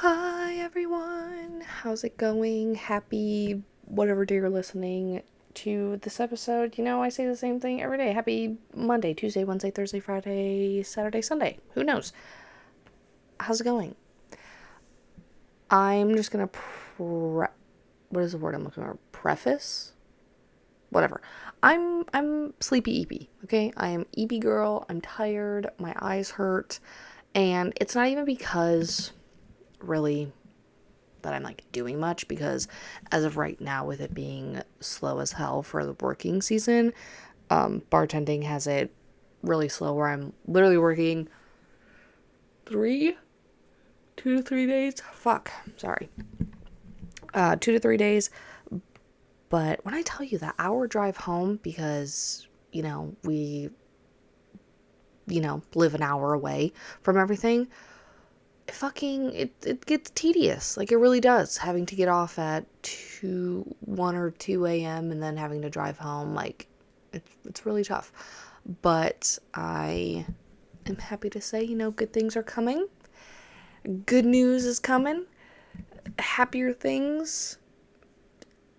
Hi everyone, how's it going? Happy whatever day you're listening to this episode. I say the same thing every day. Happy Monday, Tuesday, Wednesday, Thursday, Friday, Saturday, Sunday. Who knows? How's it going? I'm just gonna what is the word I'm looking for? Preface? Whatever. I'm sleepy eepy, okay? I am eepy girl. I'm tired. My eyes hurt. And it's not even because really that I'm like doing much, because as of right now, with it being slow as hell for the working season, bartending has it really slow where I'm literally working 2 to 3 days. Fuck, sorry. 2 to 3 days. But when I tell you that hour drive home, because, we, live an hour away from everything, it gets tedious. Like, it really does, having to get off at 1 or 2 a.m. and then having to drive home. Like, it's really tough. But I am happy to say, good things are coming. Good news is coming. Happier things,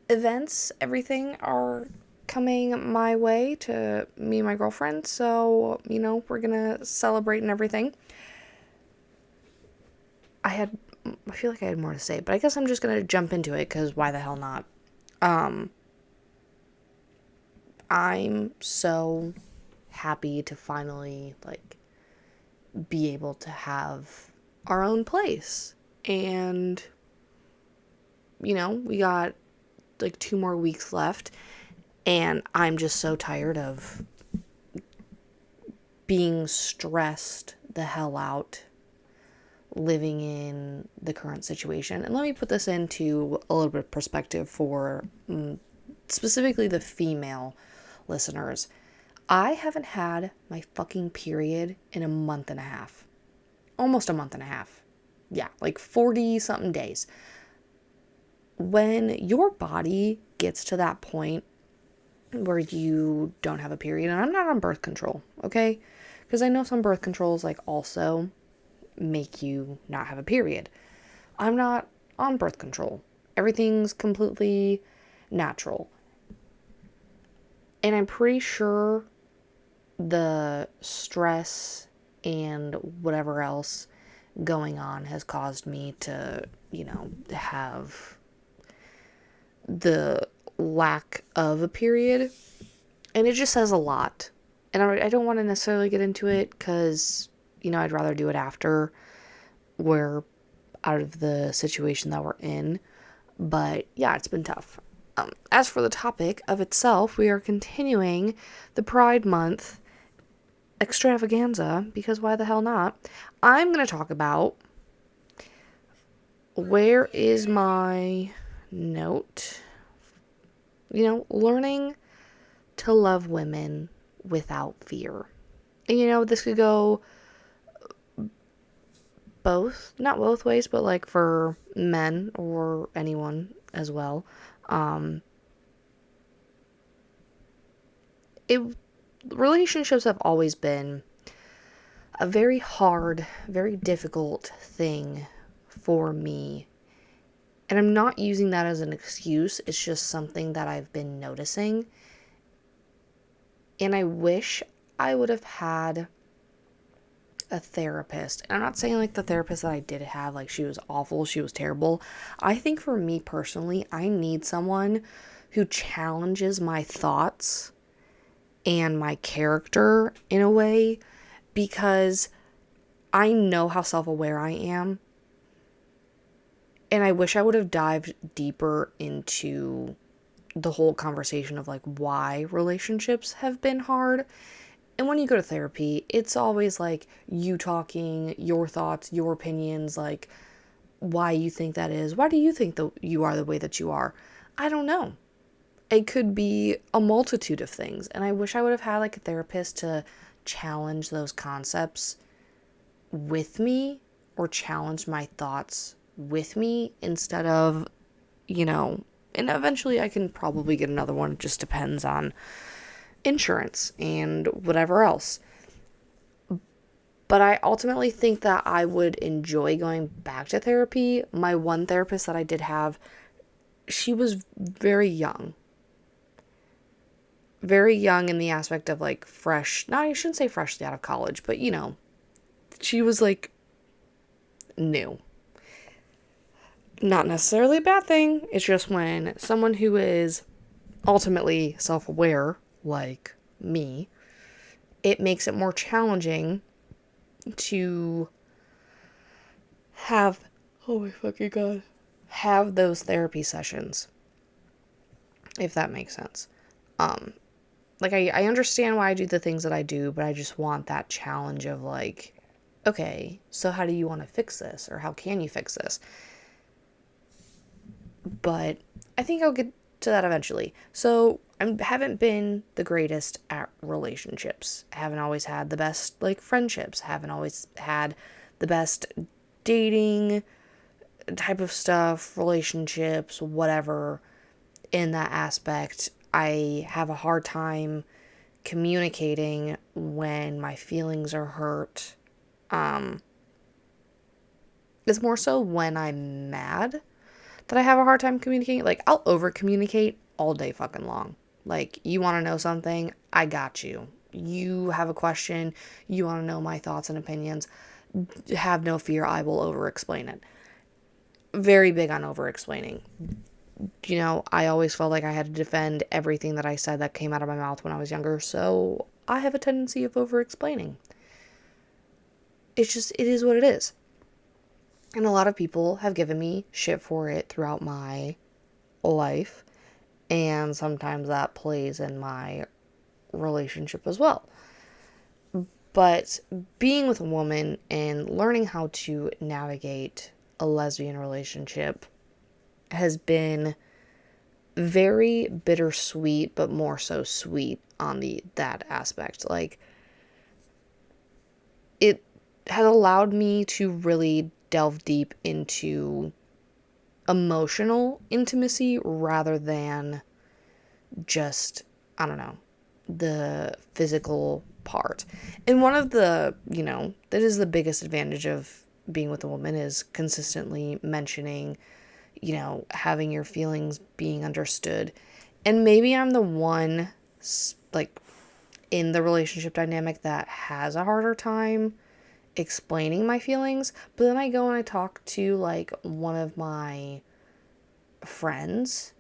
events, everything are coming my way to me and my girlfriend. So, we're gonna celebrate and everything. I feel like I had more to say, but I guess I'm just gonna jump into it, because why the hell not? Um, I'm so happy to finally, like, be able to have our own place. And, we got like 2 more weeks left, and I'm just so tired of being stressed the hell out living in the current situation. And let me put this into a little bit of perspective for specifically the female listeners. I haven't had my fucking period in a month and a half. Almost a month and a half. Yeah, like 40 something days. When your body gets to that point where you don't have a period, and I'm not on birth control, okay? Because I know some birth controls like also make you not have a period. I'm not on birth control. Everything's completely natural. And I'm pretty sure the stress and whatever else going on has caused me to, have the lack of a period. And it just says a lot. And I don't want to necessarily get into it, because, I'd rather do it after we're out of the situation that we're in. But yeah, it's been tough. As for the topic of itself, we are continuing the Pride Month extravaganza, because why the hell not? I'm going to talk about, where is my note? Learning to love women without fear. And this could go not both ways, but like for men or anyone as well. It Relationships have always been a very hard, very difficult thing for me. And I'm not using that as an excuse. It's just something that I've been noticing. And I wish I would have had a therapist. And I'm not saying like the therapist that I did have, like she was awful, she was terrible. I think for me personally, I need someone who challenges my thoughts and my character in a way, because I know how self-aware I am. And I wish I would have dived deeper into the whole conversation of like why relationships have been hard. And when you go to therapy, it's always like you talking, your thoughts, your opinions, like why you think that is. Why do you think that you are the way that you are? I don't know. It could be a multitude of things. And I wish I would have had like a therapist to challenge those concepts with me, or challenge my thoughts with me, instead of, and eventually I can probably get another one. It just depends on insurance and whatever else. But I ultimately think that I would enjoy going back to therapy. My one therapist that I did have, she was very young in the aspect of like fresh, no, I shouldn't say freshly out of college, but she was like new. Not necessarily a bad thing. It's just when someone who is ultimately self aware, like me, it makes it more challenging to have, oh my fucking god, have those therapy sessions, if that makes sense. Um, like I understand why I do the things that I do, but I just want that challenge of like, okay, so how do you want to fix this? Or how can you fix this? But I think I'll get to that eventually. So I haven't been the greatest at relationships. I haven't always had the best like friendships. Haven't always had the best dating type of stuff, relationships, whatever in that aspect. I have a hard time communicating when my feelings are hurt. Um, it's more so when I'm mad that I have a hard time communicating. Like, I'll over communicate all day fucking long. Like, you want to know something? I got you. You have a question? You want to know my thoughts and opinions? Have no fear, I will over explain it. Very big on over explaining. I always felt like I had to defend everything that I said that came out of my mouth when I was younger, so I have a tendency of over explaining. It's just, it is what it is. And a lot of people have given me shit for it throughout my life. And sometimes that plays in my relationship as well. But being with a woman and learning how to navigate a lesbian relationship has been very bittersweet, but more so sweet on that aspect. Like, it has allowed me to really delve deep into emotional intimacy rather than just, I don't know, the physical part. And one of the, that is the biggest advantage of being with a woman is consistently mentioning, having your feelings being understood. And maybe I'm the one, like, in the relationship dynamic that has a harder time explaining my feelings. But then I go and I talk to, like, one of my friends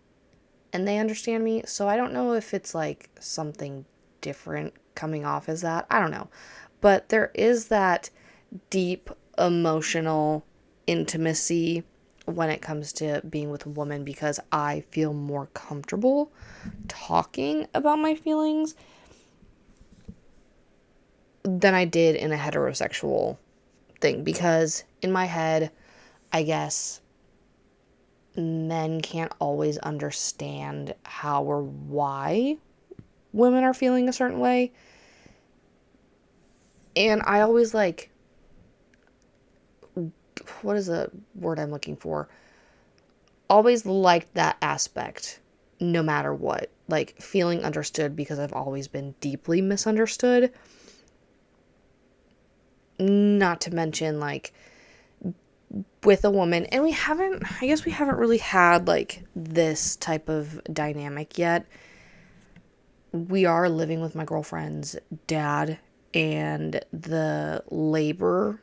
and they understand me. So I don't know if it's like something different coming off as that. I don't know. But there is that deep emotional intimacy when it comes to being with a woman because I feel more comfortable talking about my feelings than I did in a heterosexual thing. Because in my head, I guess men can't always understand how or why women are feeling a certain way. And I always like, what is the word I'm looking for? Always liked that aspect, no matter what. Like, feeling understood because I've always been deeply misunderstood. Not to mention, like, with a woman, and we haven't really had, like, this type of dynamic yet. We are living with my girlfriend's dad, and the labor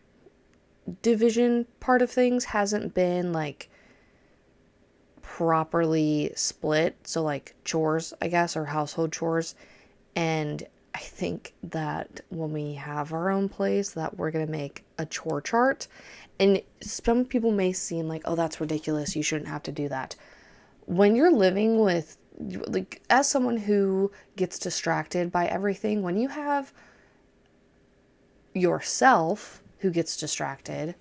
division part of things hasn't been, like, properly split. So, like, chores, I guess, or household chores. And I think that when we have our own place, that we're going to make a chore chart. And some people may seem like, oh, that's ridiculous. You shouldn't have to do that. When you're living with, like, as someone who gets distracted by everything, when you have yourself who gets distracted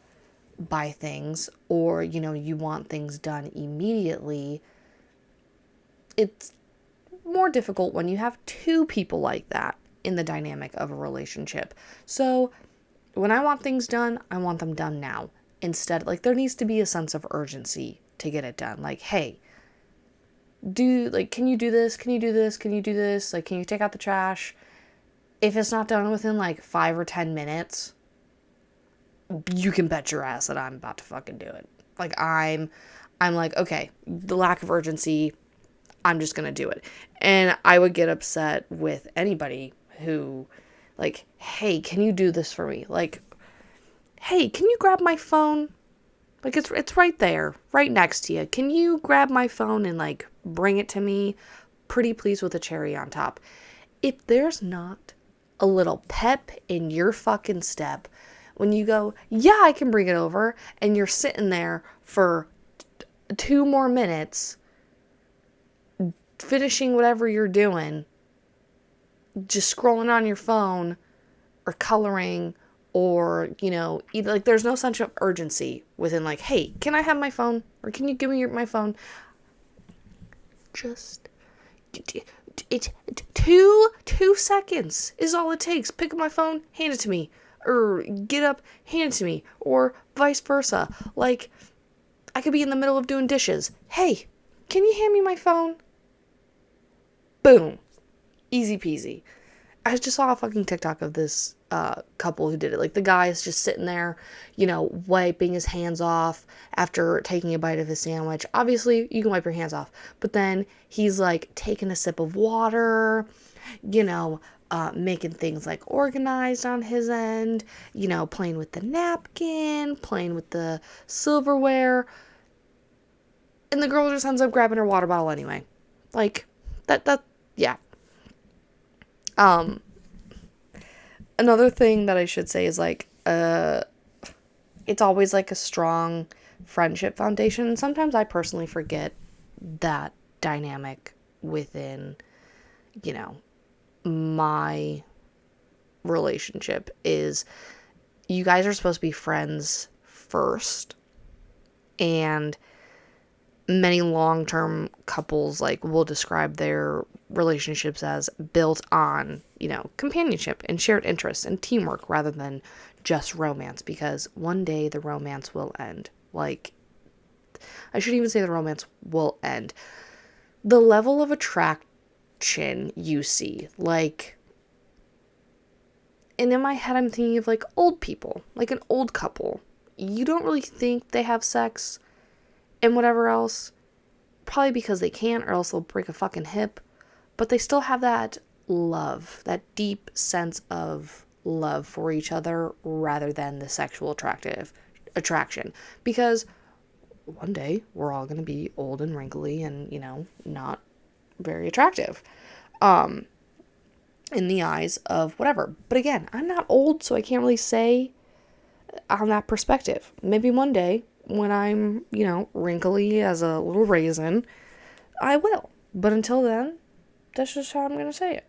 by things, or, you want things done immediately, it's more difficult when you have two people like that in the dynamic of a relationship. So when I want things done, I want them done now. Instead, like, there needs to be a sense of urgency to get it done. Like, hey, can you do this? Can you do this? Can you do this? Like, can you take out the trash? If it's not done within like 5 or 10 minutes, you can bet your ass that I'm about to fucking do it. Like, I'm like, okay, the lack of urgency, I'm just gonna do it. And I would get upset with anybody who, like, hey, can you do this for me? Like, hey, can you grab my phone? Like, it's right there, right next to you. Can you grab my phone and, like, bring it to me? Pretty please with a cherry on top. If there's not a little pep in your fucking step when you go, yeah, I can bring it over, and you're sitting there for 2 more minutes finishing whatever you're doing, just scrolling on your phone or coloring or, either, like, there's no sense of urgency within, like, hey, can I have my phone? Or can you give me my phone? Just, it's 2 seconds is all it takes. Pick up my phone, hand it to me. Or get up, hand it to me. Or vice versa. Like, I could be in the middle of doing dishes. Hey, can you hand me my phone? Boom. Easy peasy. I just saw a fucking TikTok of this couple who did it. Like, the guy is just sitting there, wiping his hands off after taking a bite of his sandwich. Obviously, you can wipe your hands off. But then he's, like, taking a sip of water, making things, like, organized on his end, playing with the napkin, playing with the silverware. And the girl just ends up grabbing her water bottle anyway. Like, yeah. Another thing that I should say is, like, it's always, like, a strong friendship foundation. And sometimes I personally forget that dynamic within, my relationship is you guys are supposed to be friends first. And many long-term couples, like, will describe their relationships as built on, companionship and shared interests and teamwork rather than just romance, because one day the romance will end. Like, I shouldn't even say the romance will end. The level of attraction you see, like, and in my head I'm thinking of, like, old people, like an old couple. You don't really think they have sex and whatever else, probably because they can't, or else they'll break a fucking hip, but they still have that love, that deep sense of love for each other rather than the sexual attraction, because one day we're all going to be old and wrinkly and, not very attractive in the eyes of whatever. But again, I'm not old, so I can't really say on that perspective. Maybe one day when I'm, wrinkly as a little raisin, I will. But until then, that's just how I'm going to say it.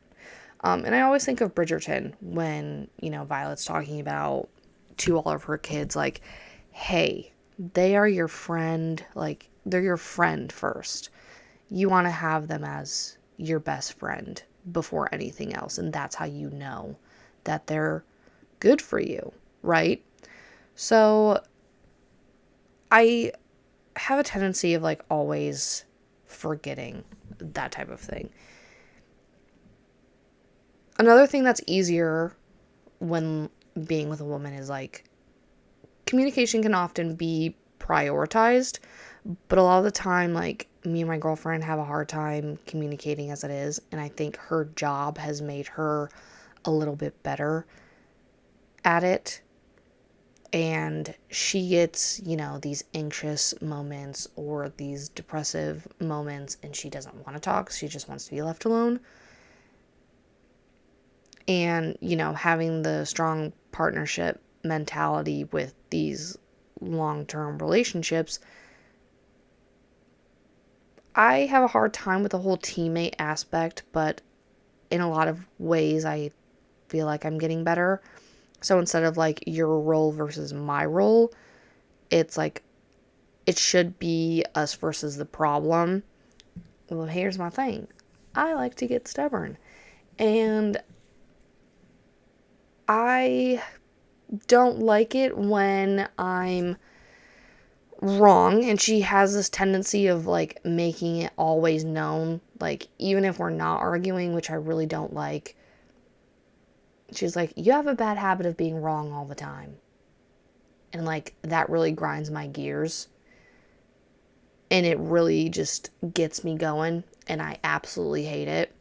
And I always think of Bridgerton when, Violet's talking about to all of her kids, like, hey, they are your friend. Like, they're your friend first. You want to have them as your best friend before anything else. And that's how you know that they're good for you, right? So I have a tendency of, like, always forgetting that type of thing. Another thing that's easier when being with a woman is, like, communication can often be prioritized, but a lot of the time, like, me and my girlfriend have a hard time communicating as it is, and I think her job has made her a little bit better at it. And she gets, these anxious moments or these depressive moments, and she doesn't want to talk. She just wants to be left alone. And, having the strong partnership mentality with these long-term relationships, I have a hard time with the whole teammate aspect, but in a lot of ways I feel like I'm getting better. So instead of, like, your role versus my role, it's like it should be us versus the problem. Well, here's my thing. I like to get stubborn. And I don't like it when I'm wrong, and she has this tendency of, like, making it always known, like, even if we're not arguing, which I really don't like. She's like, you have a bad habit of being wrong all the time. And like that really grinds my gears. And it really just gets me going. And I absolutely hate it.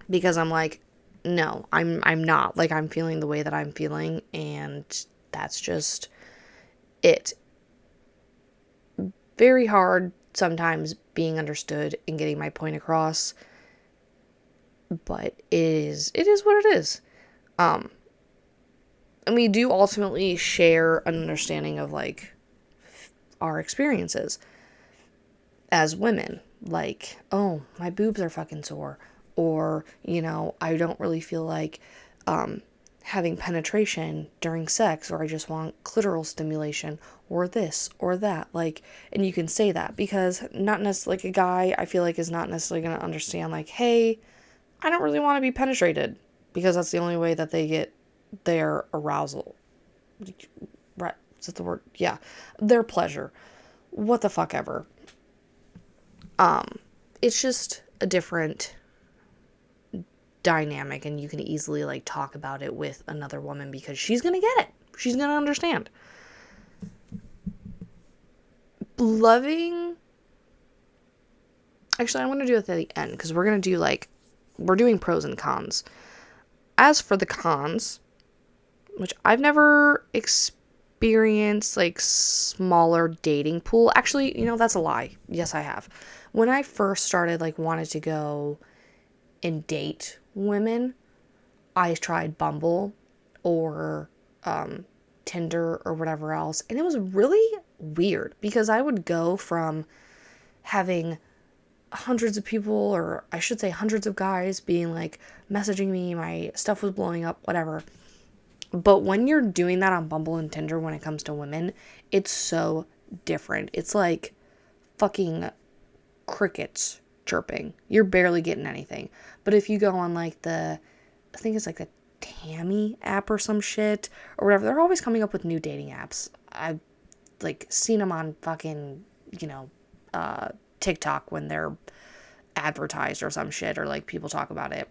Because I'm like, no, I'm not. Like I'm feeling the way that I'm feeling. And that's just it. Very hard sometimes being understood and getting my point across. But it is what it is. Um and we do ultimately share an understanding of like our experiences as women. Like, oh, my boobs are fucking sore. Or, I don't really feel like having penetration during sex, or I just want clitoral stimulation, or this or that. Like, and you can say that because not necessarily like a guy, I feel like, is not necessarily going to understand, like, hey, I don't really want to be penetrated, because that's the only way that they get their arousal. Right? Is that the word? Yeah. Their pleasure. What the fuck ever. It's just a different dynamic, and you can easily like talk about it with another woman because she's gonna get it. She's gonna understand. Loving. Actually, I want to do it at the end because we're doing pros and cons. As for the cons, which I've never experienced like smaller dating pool. Actually, that's a lie. Yes, I have. When I first started like wanted to go and date women, I tried Bumble or Tinder or whatever else, and it was really weird because I would go from having hundreds of people, or I should say hundreds of guys, being like messaging me, my stuff was blowing up, whatever. But when you're doing that on Bumble and Tinder when it comes to women, it's so different. It's like fucking crickets chirping. You're barely getting anything. But if you go on like I think it's like the Tammy app or some shit or whatever, they're always coming up with new dating apps. I've like seen them on fucking, TikTok when they're advertised or some shit, or like people talk about it.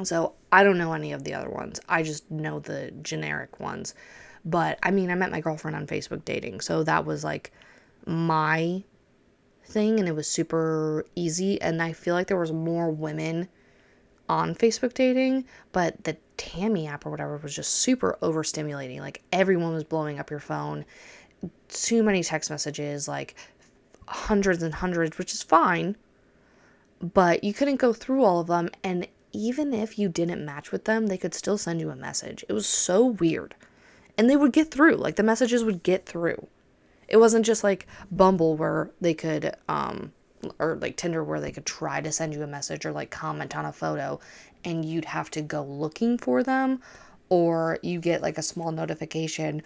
So I don't know any of the other ones. I just know the generic ones. But I mean, I met my girlfriend on Facebook dating, so that was like my thing, and it was super easy. And I feel like there was more women on Facebook dating, but the Tammy app or whatever was just super overstimulating. Like everyone was blowing up your phone, too many text messages, like hundreds and hundreds, which is fine, but you couldn't go through all of them. And even if you didn't match with them, they could still send you a message. It was so weird. And they would get through. Like the messages would get through. It wasn't just like Bumble where they could or like Tinder where they could try to send you a message or like comment on a photo and you'd have to go looking for them, or you get like a small notification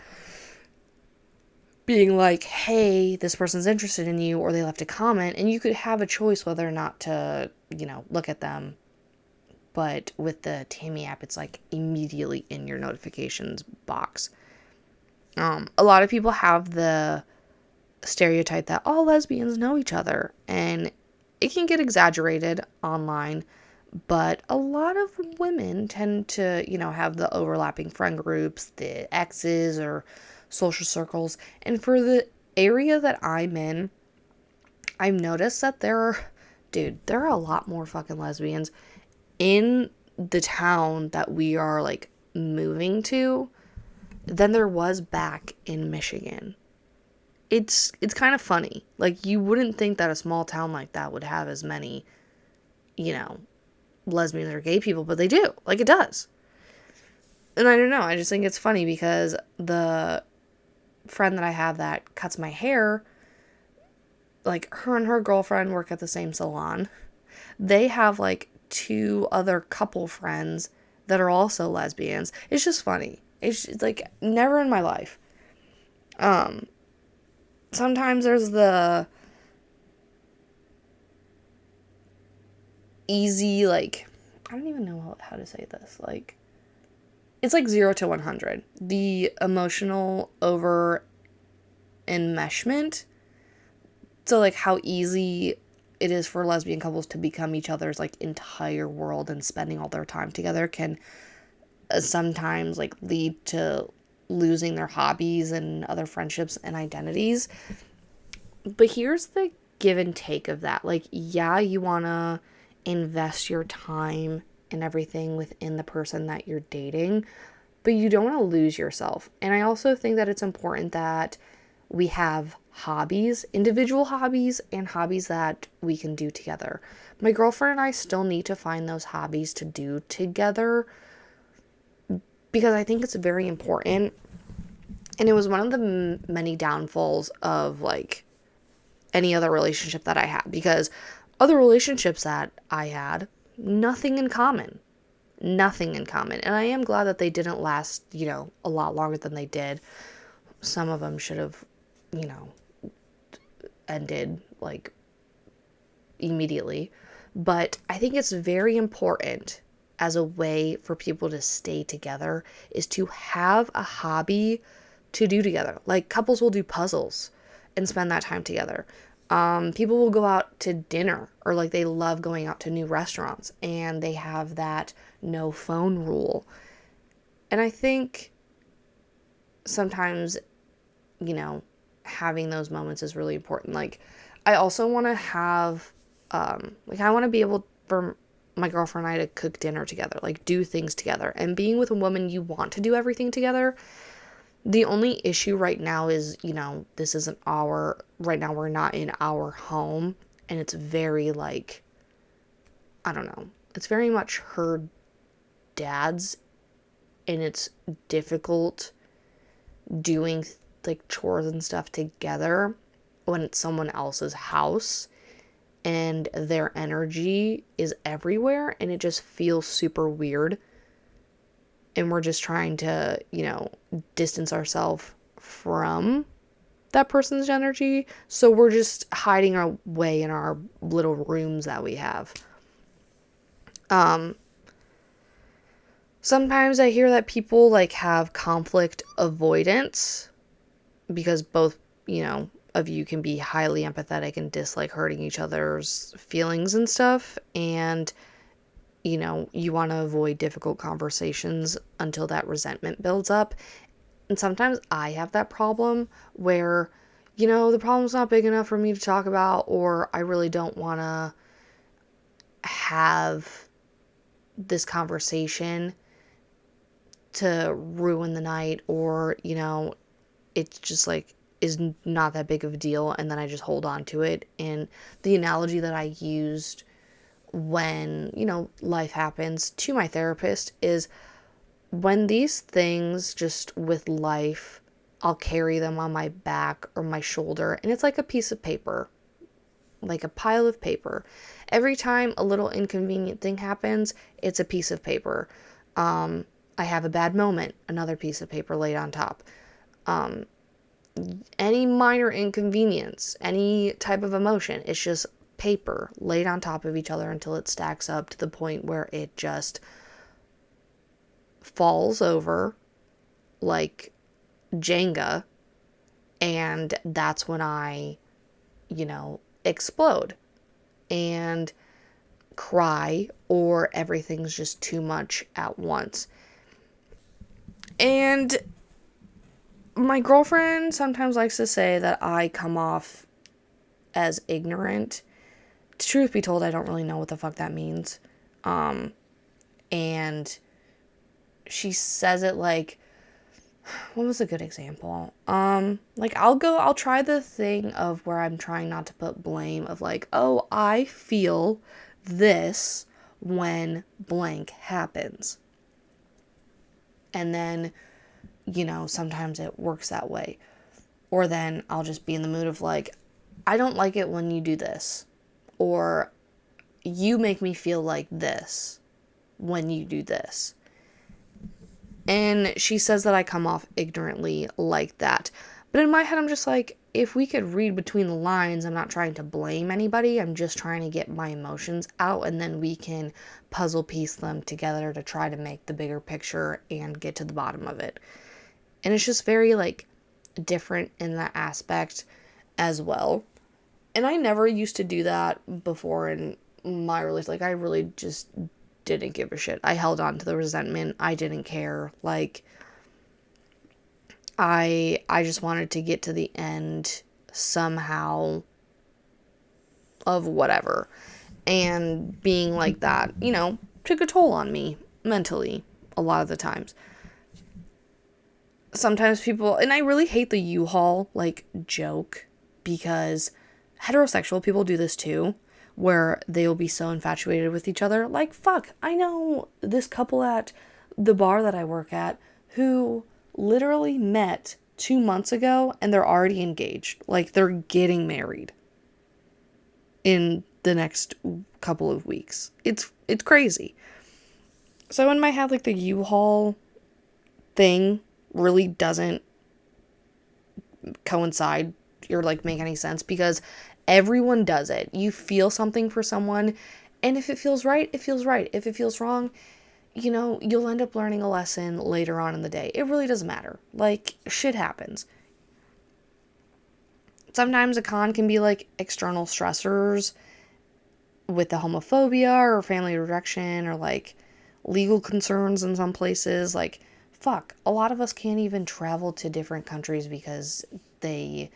being like, hey, this person's interested in you, or they left a comment, and you could have a choice whether or not to, look at them. But with the Tammy app, it's like immediately in your notifications box. A lot of people have the stereotype that all lesbians know each other, and it can get exaggerated online, but a lot of women tend to, have the overlapping friend groups, the exes or social circles. And for the area that I'm in, I've noticed that there are a lot more fucking lesbians in the town that we are like moving to than there was back in Michigan. It's kind of funny. Like you wouldn't think that a small town like that would have as many, lesbians or gay people, but they do. Like it does. And I don't know, I just think it's funny because the friend that I have that cuts my hair, like her and her girlfriend work at the same salon. They have like two other couple friends that are also lesbians. It's just funny. It's like never in my life. Sometimes there's the easy, like, I don't even know how to say this. Like, it's like 0 to 100. The emotional over enmeshment. So, like, how easy it is for lesbian couples to become each other's, like, entire world and spending all their time together can sometimes, like, lead to losing their hobbies and other friendships and identities. But here's the give and take of that. Like, yeah, you want to invest your time and everything within the person that you're dating, but you don't want to lose yourself. And I also think that it's important that we have hobbies, individual hobbies, and hobbies that we can do together. My girlfriend and I still need to find those hobbies to do together because I think it's very important. And it was one of the many downfalls of like any other relationship that I had, because other relationships that I had, nothing in common. Nothing in common. And I am glad that they didn't last, a lot longer than they did. Some of them should have, ended like immediately. But I think it's very important as a way for people to stay together is to have a hobby to do together. Like couples will do puzzles and spend that time together. People will go out to dinner, or like they love going out to new restaurants and they have that no phone rule. And I think sometimes, having those moments is really important. Like I also want to have, I want to be able for my girlfriend and I to cook dinner together, like do things together. And being with a woman, you want to do everything together. The only issue right now is, this isn't right now we're not in our home, and it's very like, I don't know, it's very much her dad's, and it's difficult doing like chores and stuff together when it's someone else's house and their energy is everywhere and it just feels super weird. And we're just trying to, distance ourselves from that person's energy. So we're just hiding our way in our little rooms that we have. Sometimes I hear that people like have conflict avoidance because both, of you can be highly empathetic and dislike hurting each other's feelings and stuff. And you want to avoid difficult conversations until that resentment builds up. And sometimes I have that problem where, the problem's not big enough for me to talk about, or I really don't want to have this conversation to ruin the night, or, it's just like is not that big of a deal. And then I just hold on to it. And the analogy that I used when, life happens to my therapist is when these things just with life, I'll carry them on my back or my shoulder, and it's like a piece of paper, like a pile of paper. Every time a little inconvenient thing happens, it's a piece of paper. I have a bad moment, another piece of paper laid on top. Any minor inconvenience, any type of emotion, it's just paper laid on top of each other until it stacks up to the point where it just falls over like Jenga, and that's when I, explode and cry, or everything's just too much at once. And my girlfriend sometimes likes to say that I come off as ignorant. Truth be told, I don't really know what the fuck that means. And she says it like, what was a good example? Like I'll try the thing of where I'm trying not to put blame of like, oh, I feel this when blank happens. And then, sometimes it works that way. Or then I'll just be in the mood of like, I don't like it when you do this. Or you make me feel like this when you do this. And she says that I come off ignorantly like that. But in my head, I'm just like, if we could read between the lines, I'm not trying to blame anybody. I'm just trying to get my emotions out, and then we can puzzle piece them together to try to make the bigger picture and get to the bottom of it. And it's just very like different in that aspect as well. And I never used to do that before in my relationship. Like I really just didn't give a shit. I held on to the resentment. I didn't care. Like I just wanted to get to the end somehow of whatever. And being like that, took a toll on me mentally a lot of the times. Sometimes people, and I really hate the U-Haul like joke, because heterosexual people do this too, where they'll be so infatuated with each other. Like, fuck, I know this couple at the bar that I work at who literally met 2 months ago and they're already engaged. Like, they're getting married in the next couple of weeks. It's crazy. So in my head, like, the U-Haul thing really doesn't coincide or like make any sense, because everyone does it. You feel something for someone, and if it feels right, it feels right. If it feels wrong, you'll end up learning a lesson later on in the day. It really doesn't matter. Like, shit happens. Sometimes a con can be like external stressors with the homophobia or family rejection or like legal concerns in some places. Like, fuck, a lot of us can't even travel to different countries because they,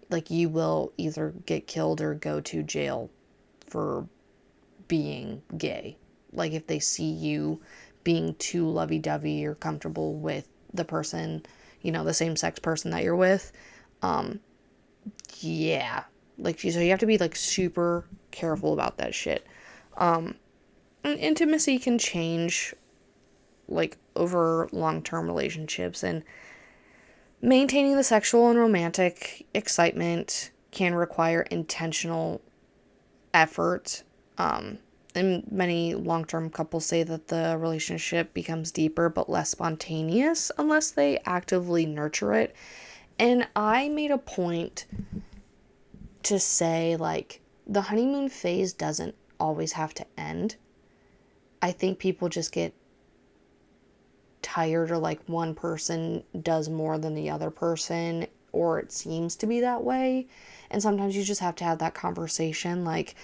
like, you will either get killed or go to jail for being gay. Like, if they see you being too lovey-dovey or comfortable with the person, the same sex person that you're with, yeah. Like, so you have to be, like, super careful about that shit. Intimacy can change, like, over long-term relationships, and maintaining the sexual and romantic excitement can require intentional effort. And many long-term couples say that the relationship becomes deeper but less spontaneous unless they actively nurture it. And I made a point to say, like, the honeymoon phase doesn't always have to end. I think people just get tired, or like one person does more than the other person, or it seems to be that way. And sometimes you just have to have that conversation. Like,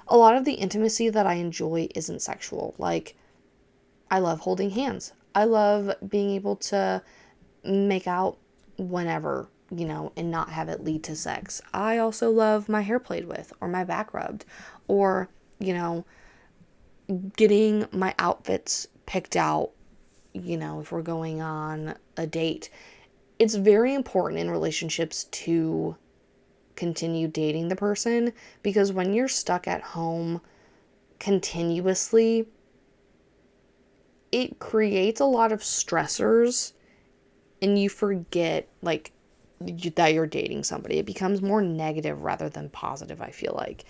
a lot of the intimacy that I enjoy isn't sexual. Like, I love holding hands. I love being able to make out whenever, and not have it lead to sex. I also love my hair played with or my back rubbed, or, getting my outfits picked out, if we're going on a date. It's very important in relationships to continue dating the person, because when you're stuck at home continuously, it creates a lot of stressors, and you forget, like, that you're dating somebody. It becomes more negative rather than positive, I feel like.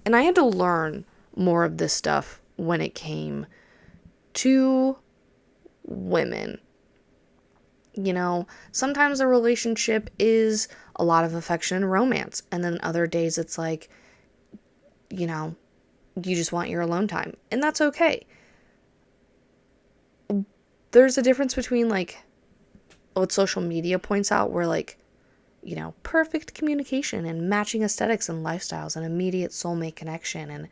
And I had to learn more of this stuff when it came to women. Sometimes a relationship is a lot of affection and romance, and then other days it's like, you just want your alone time, and that's okay. There's a difference between, like, what social media points out, where, like, perfect communication and matching aesthetics and lifestyles and immediate soulmate connection,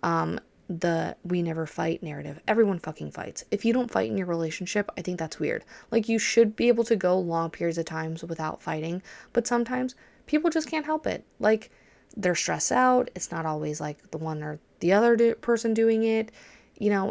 and the we never fight narrative. Everyone fucking fights. If you don't fight in your relationship, I think that's weird. Like, you should be able to go long periods of times without fighting, but sometimes people just can't help it. Like, they're stressed out. It's not always like the one or the other person doing it.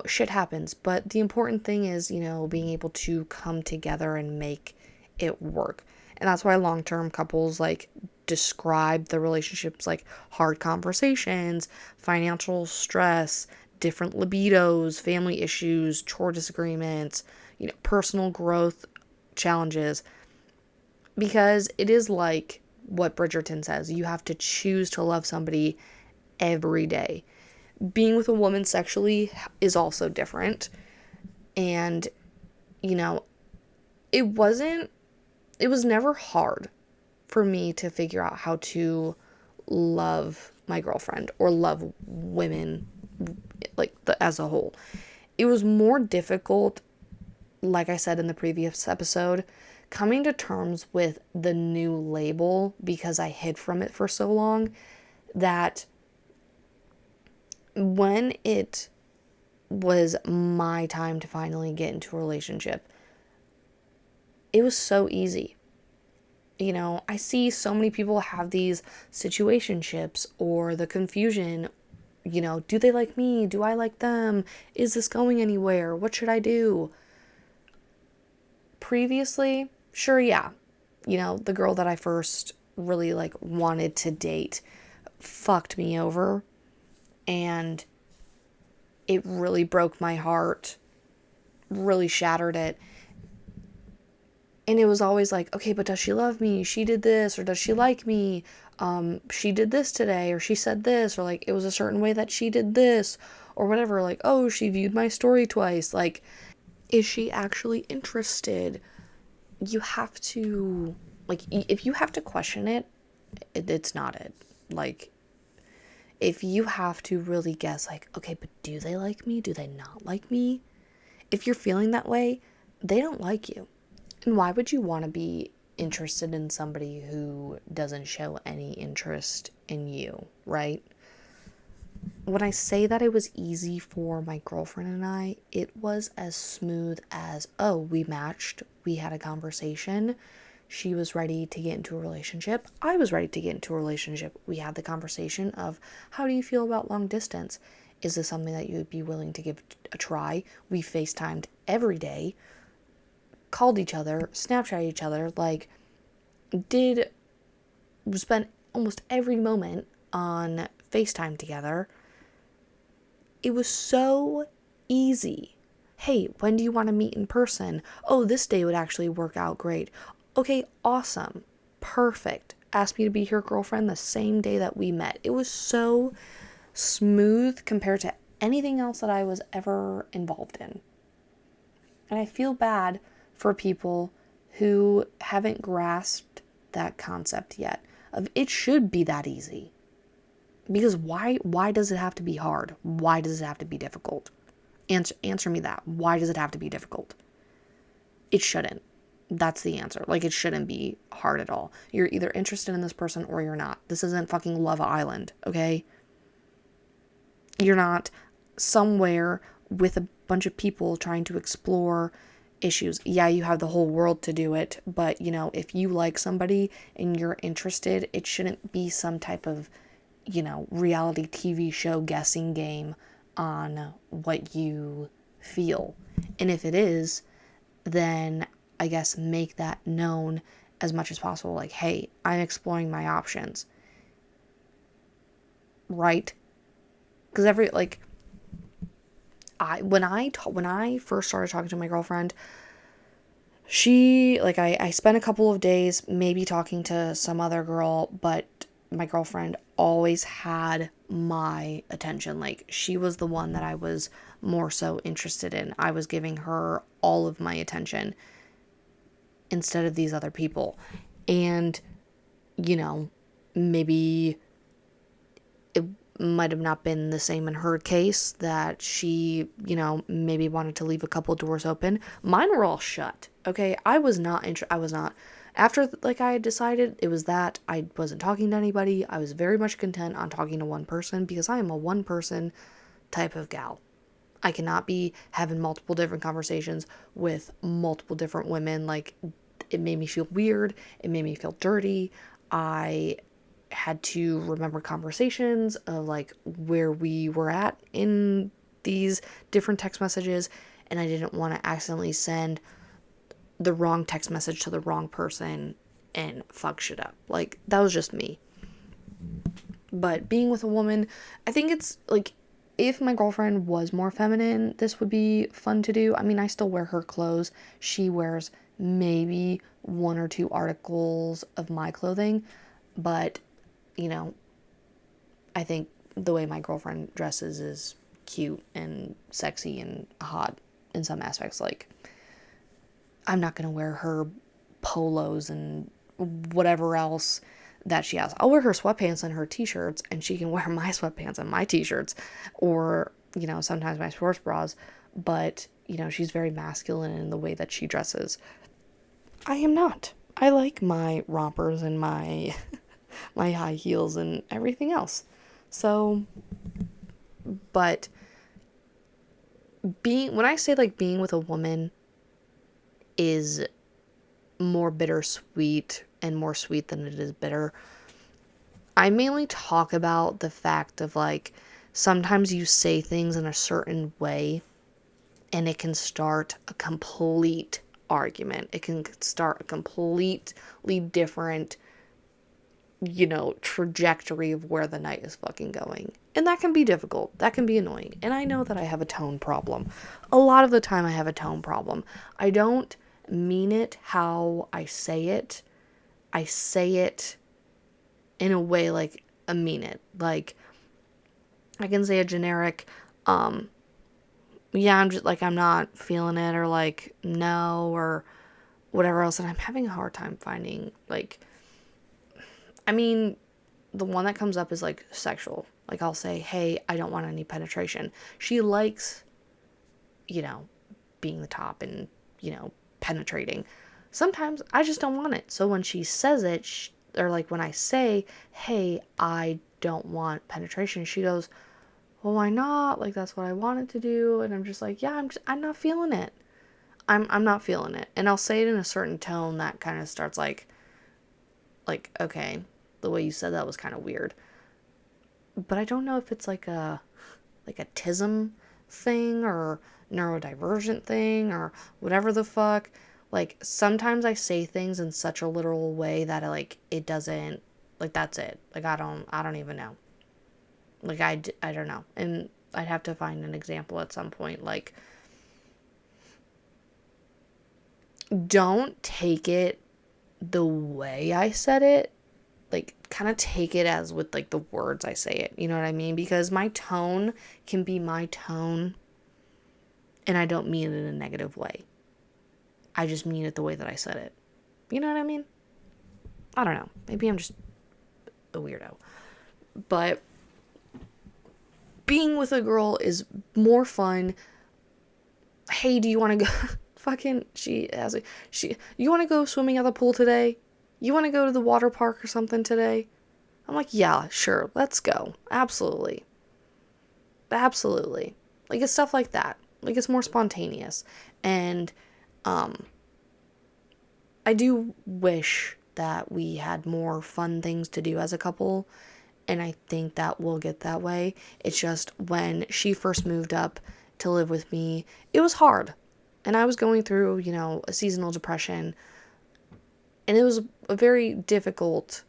Shit happens. But the important thing is, being able to come together and make it work. And that's why long-term couples, like, describe the relationships like hard conversations, financial stress, different libidos, family issues, chore disagreements, personal growth challenges. Because it is like what Bridgerton says, you have to choose to love somebody every day. Being with a woman sexually is also different. And, it was never hard for me to figure out how to love my girlfriend or love women, like, as a whole. It was more difficult, like I said in the previous episode, coming to terms with the new label, because I hid from it for so long, that when it was my time to finally get into a relationship, it was so easy. You know, I see so many people have these situationships or the confusion, you know, do they like me? Do I like them? Is this going anywhere? What should I do? Previously, sure, yeah. You know, the girl that I first really like wanted to date fucked me over, and it really broke my heart, really shattered it. And it was always like, okay, but does she love me? She did this, or does she like me? She did this today, or she said this, or like it was a certain way that she did this, or whatever. Like, oh, she viewed my story twice. Like, is she actually interested? You have to, like, if you have to question it, it's not it. Like, if you have to really guess, like, okay, but do they like me? Do they not like me? If you're feeling that way, they don't like you. And why would you want to be interested in somebody who doesn't show any interest in you, right? When I say that it was easy for my girlfriend and I, it was as smooth as, oh, we matched, we had a conversation, she was ready to get into a relationship, I was ready to get into a relationship. We had the conversation of, how do you feel about long distance? Is this something that you would be willing to give a try? We FaceTimed every day, called each other, Snapchat each other, like, did spend almost every moment on FaceTime together. It was so easy. Hey, when do you want to meet in person? Oh, this day would actually work out great. Okay, awesome. Perfect. Asked me to be your girlfriend the same day that we met. It was so smooth compared to anything else that I was ever involved in. And I feel bad for people who haven't grasped that concept yet of it should be that easy. Because why does it have to be hard? Why does it have to be difficult? Answer me that. Why does it have to be difficult? It shouldn't. That's the answer. Like, it shouldn't be hard at all. You're either interested in this person or you're not. This isn't fucking Love Island, okay? You're not somewhere with a bunch of people trying to explore issues. Yeah, you have the whole world to do it, but you know, if you like somebody and you're interested, it shouldn't be some type of, you know, reality TV show guessing game on what you feel. And if it is, then I guess make that known as much as possible. Like, hey, I'm exploring my options. Right? Because when I first started talking to my girlfriend, she, like, I spent a couple of days maybe talking to some other girl, but my girlfriend always had my attention. Like, she was the one that I was more so interested in. I was giving her all of my attention instead of these other people. And, you know, maybe it might have not been the same in her case, that she, you know, maybe wanted to leave a couple doors open. Mine were all shut. Okay, I was not after, like, I had decided it was that I wasn't talking to anybody. I was very much content on talking to one person because I am a one person type of gal. I cannot be having multiple different conversations with multiple different women. Like, it made me feel weird. It made me feel dirty. I had to remember conversations of like where we were at in these different text messages, and I didn't want to accidentally send the wrong text message to the wrong person and fuck shit up. Like, that was just me. But being with a woman, I think it's like, if my girlfriend was more feminine, this would be fun to do. I mean, I still wear her clothes. She wears maybe one or two articles of my clothing, but you know, I think the way my girlfriend dresses is cute and sexy and hot in some aspects. Like, I'm not going to wear her polos and whatever else that she has. I'll wear her sweatpants and her t-shirts, and she can wear my sweatpants and my t-shirts, or, you know, sometimes my sports bras, but, you know, she's very masculine in the way that she dresses. I am not. I like my rompers and my my high heels and everything else. So, but when I say like being with a woman is more bittersweet and more sweet than it is bitter. I mainly talk about the fact of like sometimes you say things in a certain way and it can start a complete argument. It can start a completely different, trajectory of where the night is fucking going. And that can be difficult. That can be annoying. And I know that I have a tone problem. A lot of the time I have a tone problem. I don't mean it how I say it. I say it in a way like I mean it. Like I can say a generic, yeah, I'm just like, I'm not feeling it, or like, no, or whatever else. And I'm having a hard time finding, like, I mean, the one that comes up is like sexual. Like, I'll say, hey, I don't want any penetration. She likes, you know, being the top and, penetrating. Sometimes I just don't want it. So when she says it, or like when I say, hey, I don't want penetration, she goes, well, why not? Like, that's what I wanted to do. And I'm just like, yeah, I'm not feeling it. I'm not feeling it. And I'll say it in a certain tone that kind of starts okay, the way you said that was kind of weird. But I don't know if it's like a tism thing or neurodivergent thing or whatever the fuck. Like, sometimes I say things in such a literal way that it doesn't, like, that's it. Like, I don't even know. Like, I don't know. And I'd have to find an example at some point. Like, don't take it the way I said it. Like, kind of take it as with, like, the words I say it. You know what I mean? Because my tone can be my tone, and I don't mean it in a negative way. I just mean it the way that I said it. You know what I mean? I don't know. Maybe I'm just a weirdo. But being with a girl is more fun. Hey, do you want to go? You want to go swimming at the pool today? You want to go to the water park or something today? I'm like, yeah, sure, let's go. Absolutely. Absolutely. Like, it's stuff like that. Like, it's more spontaneous. And, I do wish that we had more fun things to do as a couple. And I think that we'll get that way. It's just when she first moved up to live with me, it was hard. And I was going through, a seasonal depression. And it was a very difficult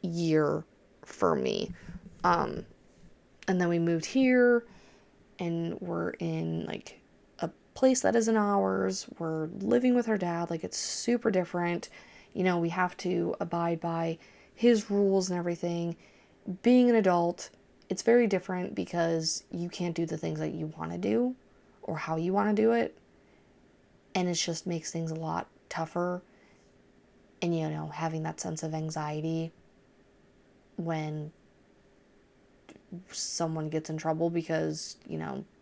year for me. And then we moved here and we're in like a place that isn't ours. We're living with our dad. Like, it's super different. We have to abide by his rules and everything. Being an adult, it's very different because you can't do the things that you want to do or how you want to do it. And it just makes things a lot tougher. And, having that sense of anxiety when someone gets in trouble because,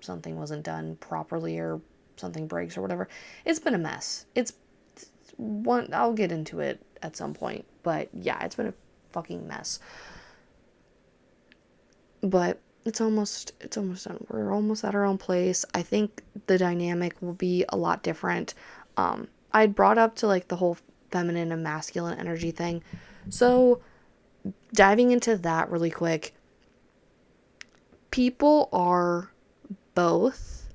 something wasn't done properly or something breaks or whatever. It's been a mess. I'll get into it at some point. But yeah, it's been a fucking mess. But it's almost done. We're almost at our own place. I think the dynamic will be a lot different. I'd brought up to like the whole feminine and masculine energy thing. So diving into that really quick, people are both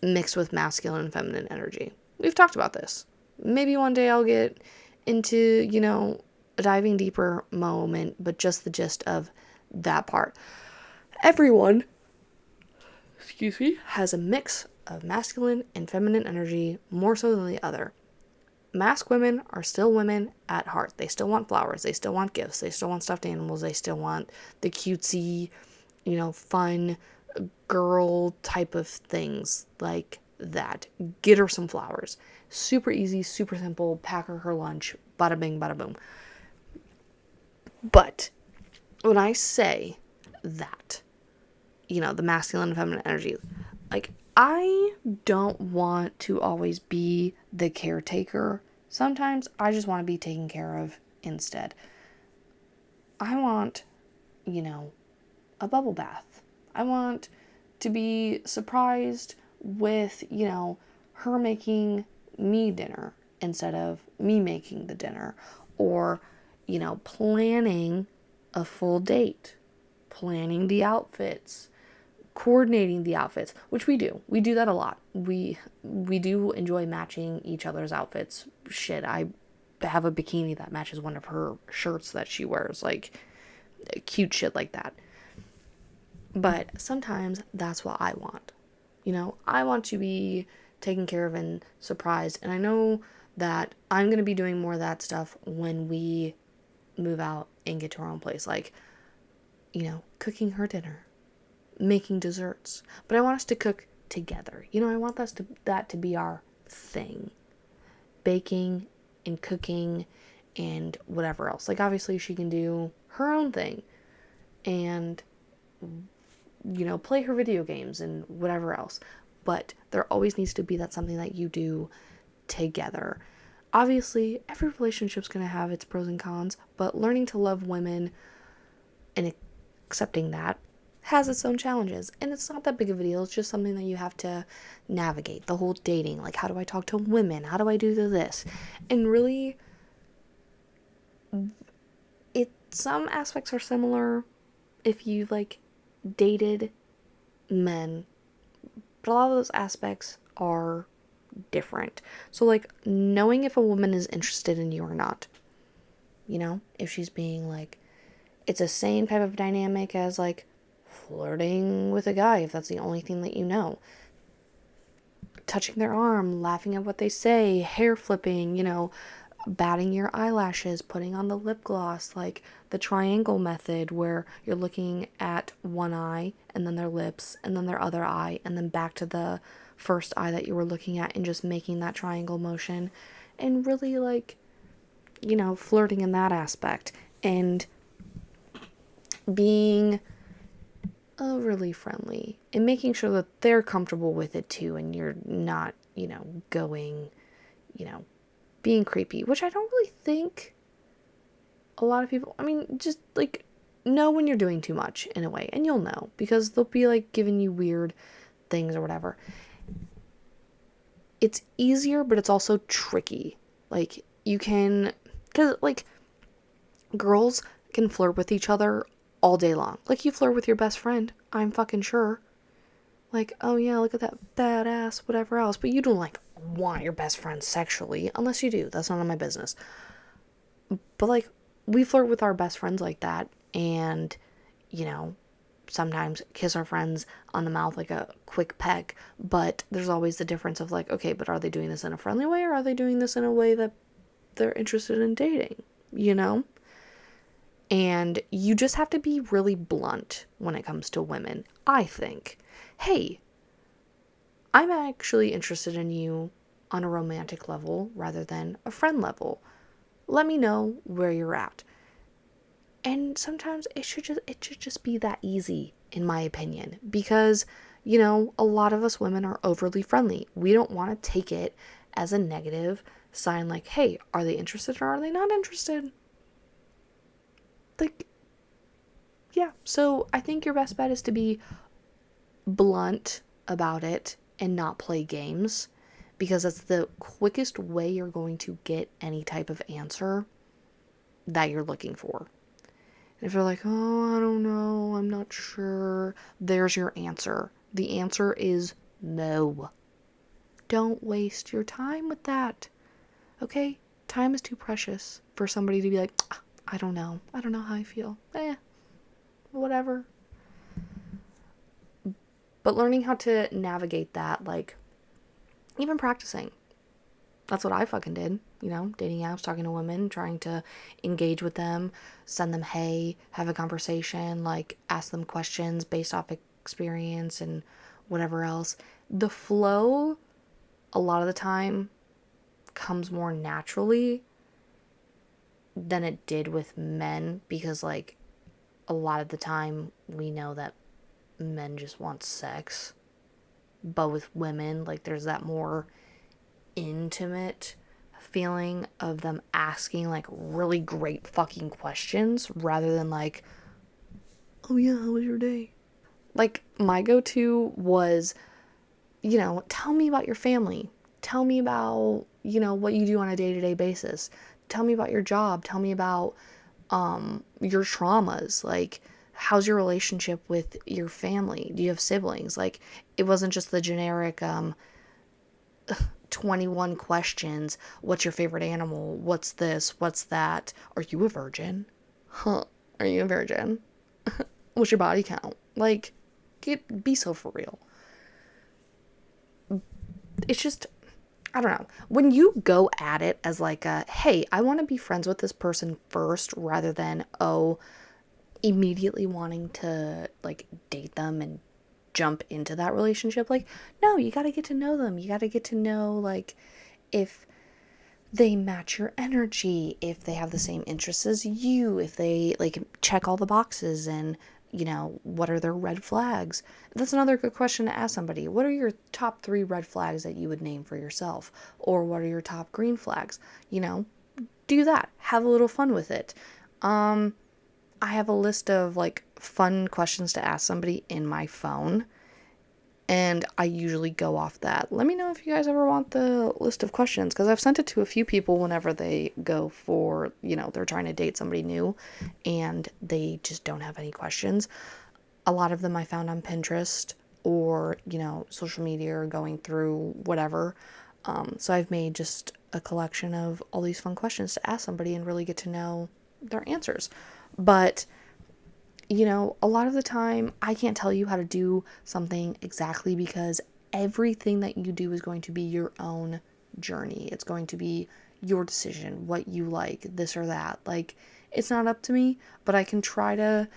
mixed with masculine and feminine energy. We've talked about this. Maybe one day I'll get into, a diving deeper moment, but just the gist of that part. Everyone, has a mix of masculine and feminine energy, more so than the other. Mask women are still women at heart. They still want flowers. They still want gifts. They still want stuffed animals. They still want the cutesy, fun girl type of things like that. Get her some flowers. Super easy, super simple. Pack her lunch. Bada bing, bada boom. But when I say that, the masculine and feminine energy, like, I don't want to always be the caretaker. Sometimes I just want to be taken care of instead. I want, a bubble bath. I want to be surprised with, her making me dinner instead of me making the dinner, or, planning a full date, planning the outfits, coordinating the outfits, which we do. We do that a lot. We do enjoy matching each other's outfits. Shit, I have a bikini that matches one of her shirts that she wears, like cute shit like that. But sometimes that's what I want. I want to be taken care of and surprised. And I know that I'm going to be doing more of that stuff when we move out and get to our own place. Like, cooking her dinner, making desserts. But I want us to cook together. I want that to be our thing. Baking and cooking and whatever else. Like, obviously she can do her own thing and, play her video games and whatever else. But there always needs to be that something that you do together. Obviously, every relationship's going to have its pros and cons, but learning to love women and accepting that has its own challenges. And it's not that big of a deal. It's just something that you have to navigate. The whole dating, like, how do I talk to women? How do I do this? And really, some aspects are similar if you've, dated men, but a lot of those aspects are different. So, knowing if a woman is interested in you or not, if she's being, it's the same type of dynamic as, flirting with a guy, if that's the only thing that you know. Touching their arm, laughing at what they say, hair flipping, batting your eyelashes, putting on the lip gloss, like the triangle method where you're looking at one eye and then their lips and then their other eye and then back to the first eye that you were looking at and just making that triangle motion, and really flirting in that aspect and being overly friendly and making sure that they're comfortable with it too, and you're not, going, being creepy, which I don't really think a lot of people, just know when you're doing too much in a way, and you'll know because they'll be giving you weird things or whatever. It's easier, but it's also tricky. You can, because girls can flirt with each other all day long. You flirt with your best friend, I'm fucking sure. Oh yeah, look at that badass, whatever else. But you don't want your best friend sexually, unless you do. That's none of my business. But we flirt with our best friends like that, and sometimes kiss our friends on the mouth like a quick peck. But there's always the difference of okay, but are they doing this in a friendly way, or are they doing this in a way that they're interested in dating? And you just have to be really blunt when it comes to women, I think. Hey, I'm actually interested in you on a romantic level rather than a friend level. Let me know where you're at. And sometimes it should just be that easy, in my opinion, because, a lot of us women are overly friendly. We don't want to take it as a negative sign hey, are they interested or are they not interested? Yeah, so I think your best bet is to be blunt about it and not play games, because that's the quickest way you're going to get any type of answer that you're looking for. And if you're oh, I don't know, I'm not sure, there's your answer. The answer is no. Don't waste your time with that. Okay? Time is too precious for somebody to be I don't know how I feel. Whatever. But learning how to navigate that, even practicing. That's what I fucking did, dating apps, talking to women, trying to engage with them, send them hey, have a conversation, ask them questions based off experience and whatever else. The flow, a lot of the time, comes more naturally than it did with men, because a lot of the time we know that men just want sex, but with women there's that more intimate feeling of them asking really great fucking questions rather than oh yeah, how was your day? My go-to was, tell me about your family, tell me about what you do on a day-to-day basis. Tell me about your job. Tell me about your traumas. Like, how's your relationship with your family? Do you have siblings? Like, it wasn't just the generic 21 questions. What's your favorite animal? What's this? What's that? Are you a virgin? Huh. Are you a virgin? What's your body count? Like, be so for real. It's just, I don't know. When you go at it as like a, hey, I want to be friends with this person first rather than, oh, immediately wanting to like date them and jump into that relationship. Like, no, you got to get to know them. You got to get to know, like, if they match your energy, if they have the same interests as you, if they like check all the boxes, and what are their red flags. That's another good question to ask somebody. What are your top 3 red flags that you would name for yourself? Or what are your top green flags? Do that. Have a little fun with it. I have a list of like fun questions to ask somebody in my phone, and I usually go off that. Let me know if you guys ever want the list of questions, because I've sent it to a few people whenever they go for, they're trying to date somebody new and they just don't have any questions. A lot of them I found on Pinterest or, social media, or going through whatever. So I've made just a collection of all these fun questions to ask somebody and really get to know their answers. But a lot of the time I can't tell you how to do something exactly, because everything that you do is going to be your own journey. It's going to be your decision, what you like, this or that. Like, it's not up to me, but I can try to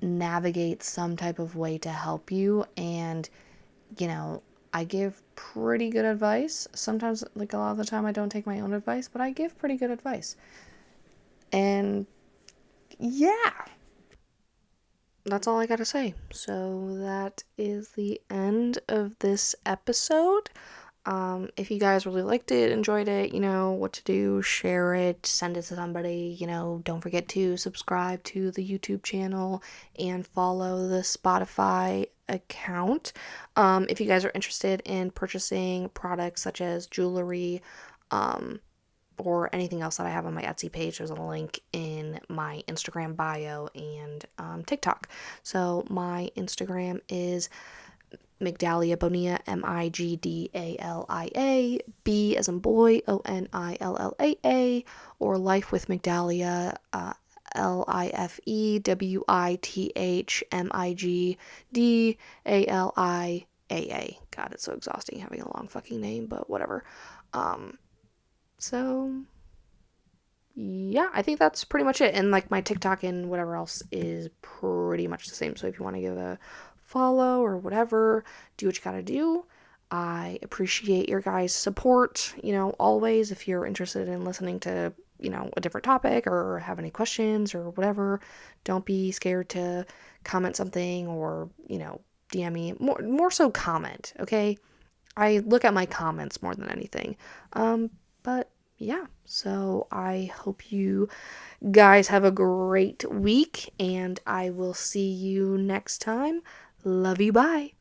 navigate some type of way to help you. And, I give pretty good advice. Sometimes, like a lot of the time, I don't take my own advice, but I give pretty good advice. And yeah, that's all I gotta say. So that is the end of this episode. If you guys really liked it, enjoyed it, you know what to do, share it, send it to somebody, don't forget to subscribe to the YouTube channel and follow the Spotify account. If you guys are interested in purchasing products such as jewelry, or anything else that I have on my Etsy page, there's a link in my Instagram bio and TikTok. So my Instagram is Migdalia Bonilla, Migdalia, B as in boy, Onillaa, or Life with Migdalia, Lifewithmigdalia. God, it's so exhausting having a long fucking name, but whatever. So yeah, I think that's pretty much it. And like my TikTok and whatever else is pretty much the same. So if you want to give a follow or whatever, do what you gotta do. I appreciate your guys' support, always. If you're interested in listening to, a different topic or have any questions or whatever, don't be scared to comment something or, DM me. More so comment, okay? I look at my comments more than anything. But yeah, so I hope you guys have a great week, and I will see you next time. Love you, bye.